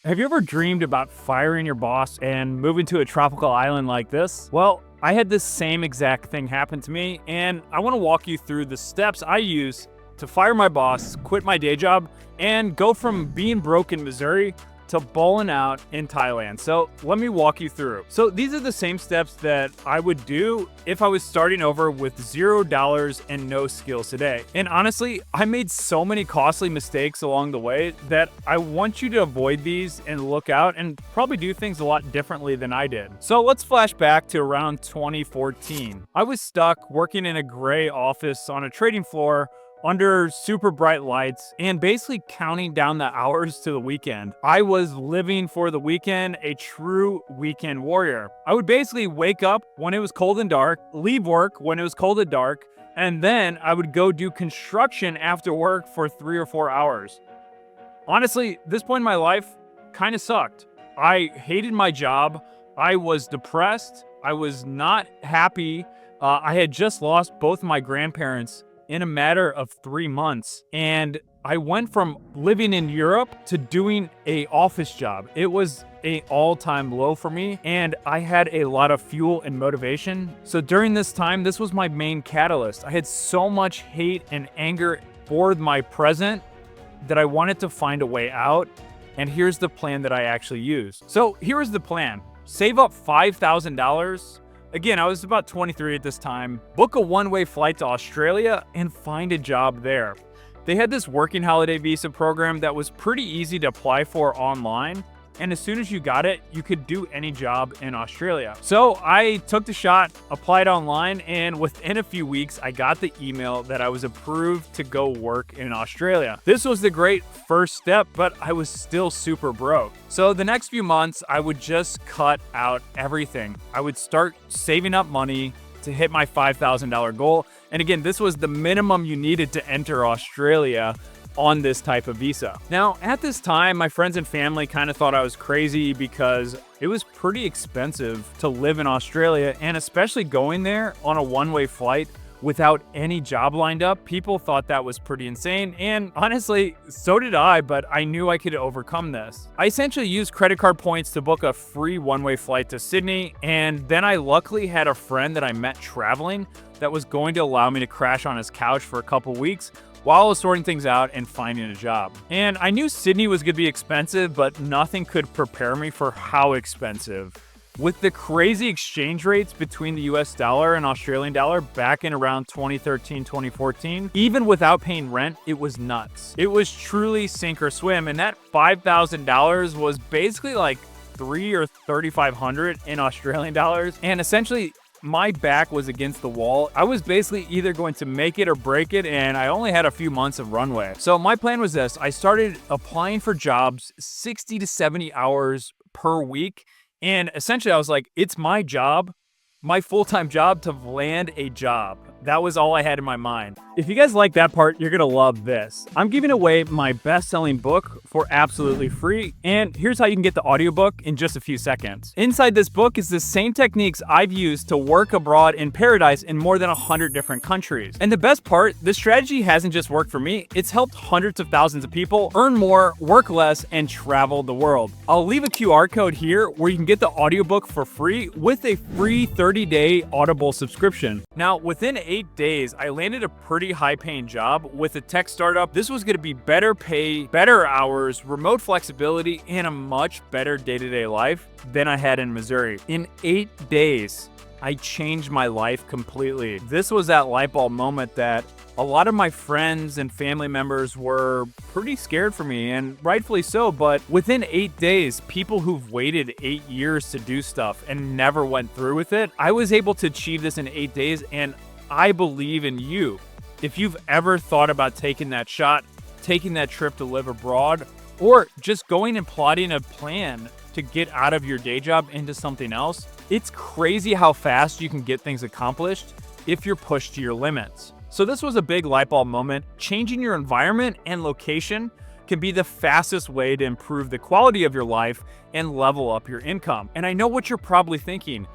Have you ever dreamed about firing your boss and moving to a tropical island like this? Well, I had this same exact thing happen to me, and I want to walk you through the steps I use to fire my boss, quit my day job, and go from being broke in Missouri to balling out in Thailand. So let me walk you through. So these are the same steps that I would do if I was starting over with $0 and no skills today. And honestly, I made so many costly mistakes along the way that I want you to avoid these and look out and probably do things a lot differently than I did. So let's flash back to around 2014. I was stuck working in a gray office on a trading floor under super bright lights and basically counting down the hours to the weekend. I was living for the weekend, a true weekend warrior. I would basically wake up when it was cold and dark, leave work when it was cold and dark, and then I would go do construction after work for 3 or 4 hours. Honestly, this point in my life kind of sucked. I hated my job. I was depressed. I was not happy. I had just lost both my grandparents in a matter of 3 months. And I went from living in Europe to doing a office job. It was an all-time low for me, and I had a lot of fuel and motivation. So during this time, this was my main catalyst. I had so much hate and anger for my present that I wanted to find a way out. And here's the plan that I actually used. So here's the plan. Save up $5,000. Again, I was about 23 at this time. Book a one-way flight to Australia and find a job there. They had this working holiday visa program that was pretty easy to apply for online. And as soon as you got it, you could do any job in Australia. So I took the shot, applied online, and within a few weeks, I got the email that I was approved to go work in Australia. This was the great first step, but I was still super broke. So the next few months, I would just cut out everything. I would start saving up money to hit my $5,000 goal. And again, this was the minimum you needed to enter Australia on this type of visa. Now, at this time, my friends and family kind of thought I was crazy because it was pretty expensive to live in Australia, and especially going there on a one-way flight without any job lined up. People thought that was pretty insane, and honestly, so did I, but I knew I could overcome this. I essentially used credit card points to book a free one-way flight to Sydney, and then I luckily had a friend that I met traveling that was going to allow me to crash on his couch for a couple weeks while I was sorting things out and finding a job. And I knew Sydney was gonna be expensive, but nothing could prepare me for how expensive. With the crazy exchange rates between the US dollar and Australian dollar back in around 2013, 2014, even without paying rent, it was nuts. It was truly sink or swim, and that $5,000 was basically like $3,000 or $3,500 in Australian dollars. And essentially, my back was against the wall. I was basically either going to make it or break it, and I only had a few months of runway. So my plan was this. I started applying for jobs 60 to 70 hours per week, and essentially I was like, it's my job, my full-time job, to land a job. That was all I had in my mind. If you guys like that part, you're gonna love this. I'm giving away my best-selling book for absolutely free, and here's how you can get the audiobook in just a few seconds. Inside this book is the same techniques I've used to work abroad in paradise in more than 100 different countries. And the best part, this strategy hasn't just worked for me, it's helped hundreds of thousands of people earn more, work less, and travel the world. I'll leave a QR code here where you can get the audiobook for free with a free 30-day Audible subscription. Now, within 8 days, I landed a pretty high-paying job with a tech startup. This was going to be better pay, better hours, remote flexibility, and a much better day-to-day life than I had in Missouri. In 8 days, I changed my life completely. This was that light bulb moment that a lot of my friends and family members were pretty scared for me, and rightfully so, but within 8 days, people who've waited 8 years to do stuff and never went through with it, I was able to achieve this in 8 days, and I believe in you. If you've ever thought about taking that shot, taking that trip to live abroad, or just going and plotting a plan to get out of your day job into something else, it's crazy how fast you can get things accomplished if you're pushed to your limits. So this was a big light bulb moment. Changing your environment and location can be the fastest way to improve the quality of your life and level up your income. And I know what you're probably thinking.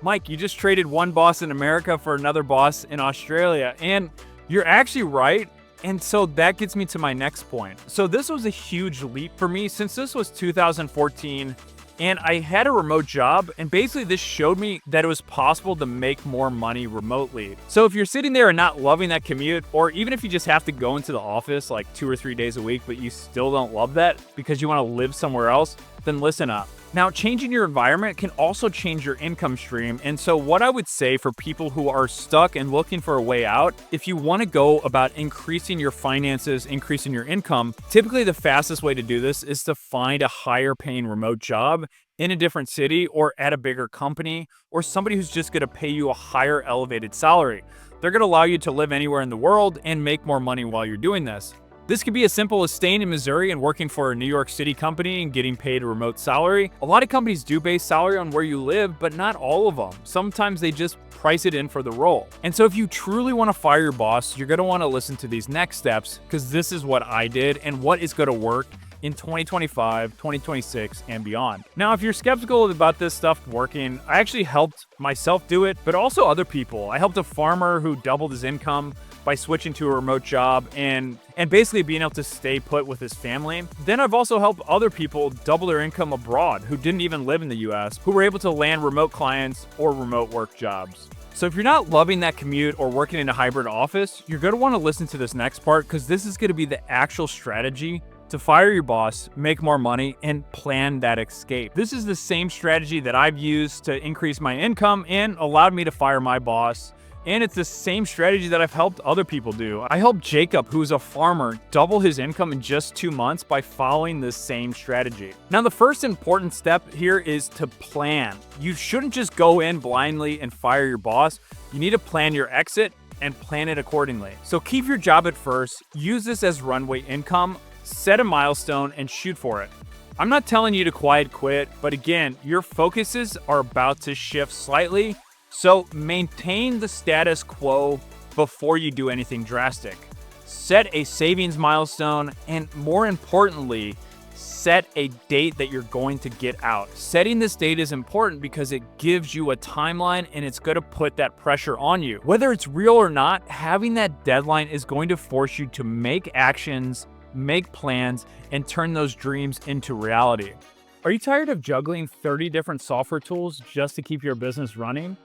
Mike, you just traded one boss in America for another boss in Australia. And you're actually right, And so that gets me to my next point. So this was a huge leap for me since this was 2014 and I had a remote job, and basically this showed me that it was possible to make more money remotely. So if you're sitting there and not loving that commute, or even if you just have to go into the office like 2 or 3 days a week, but you still don't love that because you want to live somewhere else, then listen up. Now, changing your environment can also change your income stream. And so what I would say for people who are stuck and looking for a way out, if you want to go about increasing your finances, increasing your income, typically the fastest way to do this is to find a higher paying remote job in a different city or at a bigger company, or somebody who's just going to pay you a higher elevated salary. They're going to allow you to live anywhere in the world and make more money while you're doing this. This could be as simple as staying in Missouri and working for a New York City company and getting paid a remote salary. A lot of companies do base salary on where you live, but not all of them. Sometimes they just price it in for the role. And so if you truly want to fire your boss, you're going to want to listen to these next steps, because this is what I did and what is going to work in 2025, 2026, and beyond. Now, if you're skeptical about this stuff working, I actually helped myself do it, but also other people. I helped a farmer who doubled his income by switching to a remote job and basically being able to stay put with his family. Then I've also helped other people double their income abroad who didn't even live in the US, who were able to land remote clients or remote work jobs. So if you're not loving that commute or working in a hybrid office, you're going to want to listen to this next part, because this is going to be the actual strategy to fire your boss, make more money, and plan that escape. This is the same strategy that I've used to increase my income and allowed me to fire my boss. And it's the same strategy that I've helped other people do. I helped Jacob, who's a farmer, double his income in just 2 months by following this same strategy. Now, the first important step here is to plan. You shouldn't just go in blindly and fire your boss. You need to plan your exit and plan it accordingly. So keep your job at first, use this as runway income, set a milestone, and shoot for it. I'm not telling you to quiet quit, but again, your focuses are about to shift slightly. So maintain the status quo before you do anything drastic. Set a savings milestone, and more importantly, set a date that you're going to get out. Setting this date is important because it gives you a timeline, and it's going to put that pressure on you. Whether it's real or not, having that deadline is going to force you to make actions, make plans, and turn those dreams into reality. Are you tired of juggling 30 different software tools just to keep your business running?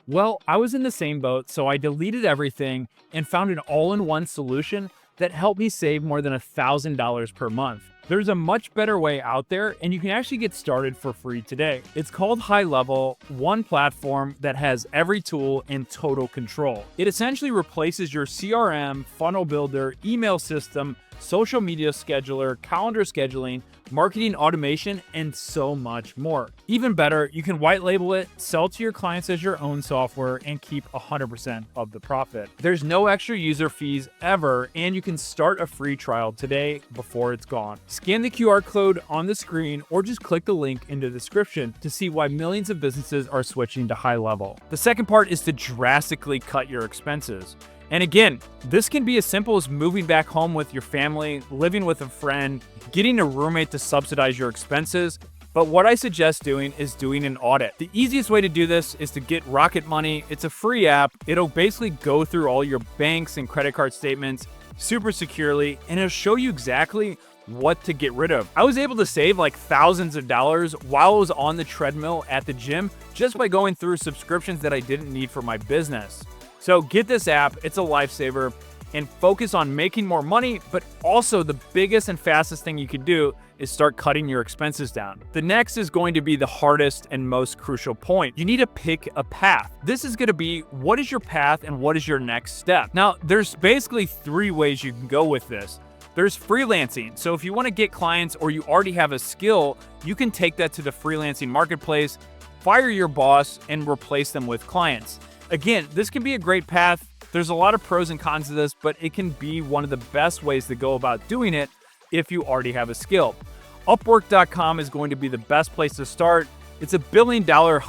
Well, I was in the same boat, so I deleted everything and found an all-in-one solution that helped me save more than $1,000 per month. There's a much better way out there, and you can actually get started for free today. It's called High Level, one platform that has every tool in total control. It essentially replaces your CRM, funnel builder, email system, social media scheduler, calendar scheduling, marketing automation, and so much more. Even better, you can white label it, sell to your clients as your own software, and keep 100% of the profit. There's no extra user fees ever, and you can start a free trial today before it's gone. Scan the QR code on the screen or just click the link in the description to see why millions of businesses are switching to High Level. The second part is to drastically cut your expenses. And again, this can be as simple as moving back home with your family, living with a friend, getting a roommate to subsidize your expenses. But what I suggest doing is doing an audit. The easiest way to do this is to get Rocket Money. It's a free app. It'll basically go through all your banks and credit card statements super securely, and it'll show you exactly what to get rid of. I was able to save like thousands of dollars while I was on the treadmill at the gym just by going through subscriptions that I didn't need for my business. So get this app, it's a lifesaver, and focus on making more money, but also the biggest and fastest thing you could do is start cutting your expenses down. The next is going to be the hardest and most crucial point. You need to pick a path. This is going to be, what is your path and what is your next step? Now, there's basically 3 ways you can go with this. There's freelancing. So if you want to get clients or you already have a skill, you can take that to the freelancing marketplace, fire your boss, and replace them with clients. Again, this can be a great path. There's a lot of pros and cons to this, but it can be one of the best ways to go about doing it if you already have a skill. Upwork.com is going to be the best place to start. It's a $1 billion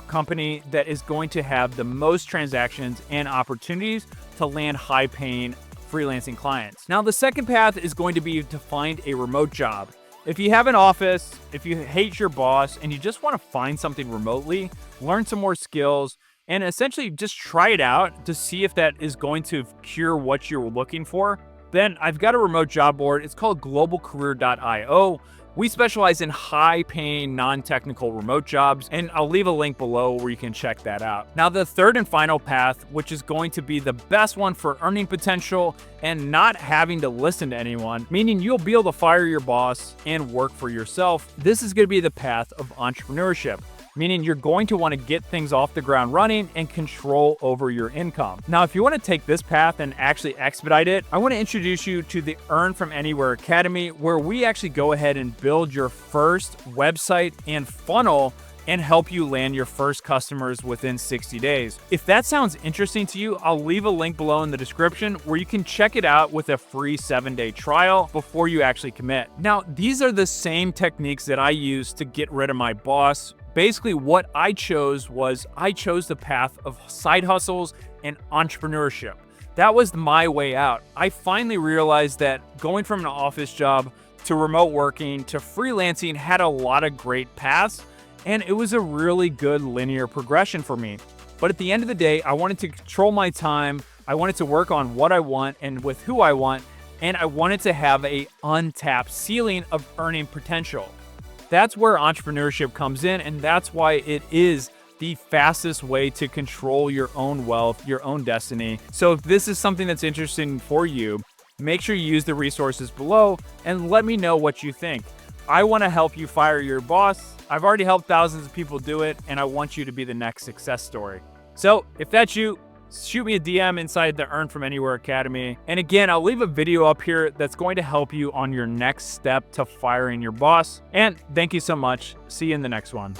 company that is going to have the most transactions and opportunities to land high-paying freelancing clients. Now, the second path is going to be to find a remote job. If you have an office, if you hate your boss, and you just want to find something remotely, learn some more skills, and essentially just try it out to see if that is going to cure what you're looking for, then I've got a remote job board. It's called globalcareer.io. We specialize in high-paying, non-technical remote jobs, and I'll leave a link below where you can check that out. Now, the third and final path, which is going to be the best one for earning potential and not having to listen to anyone, meaning you'll be able to fire your boss and work for yourself. This is going to be the path of entrepreneurship, meaning you're going to want to get things off the ground running and control over your income. Now, if you want to take this path and actually expedite it, I want to introduce you to the Earn From Anywhere Academy, where we actually go ahead and build your first website and funnel and help you land your first customers within 60 days. If that sounds interesting to you, I'll leave a link below in the description where you can check it out with a free 7-day trial before you actually commit. Now, these are the same techniques that I use to get rid of my boss. Basically, what I chose was I chose the path of side hustles and entrepreneurship. That was my way out. I finally realized that going from an office job to remote working to freelancing had a lot of great paths, and it was a really good linear progression for me. But at the end of the day, I wanted to control my time. I wanted to work on what I want and with who I want, and I wanted to have an untapped ceiling of earning potential. That's where entrepreneurship comes in, and that's why it is the fastest way to control your own wealth, your own destiny. So if this is something that's interesting for you, make sure you use the resources below and let me know what you think. I want to help you fire your boss. I've already helped thousands of people do it, and I want you to be the next success story. So if that's you, shoot me a DM inside the Earn From Anywhere Academy. And again, I'll leave a video up here that's going to help you on your next step to firing your boss. And thank you so much. See you in the next one.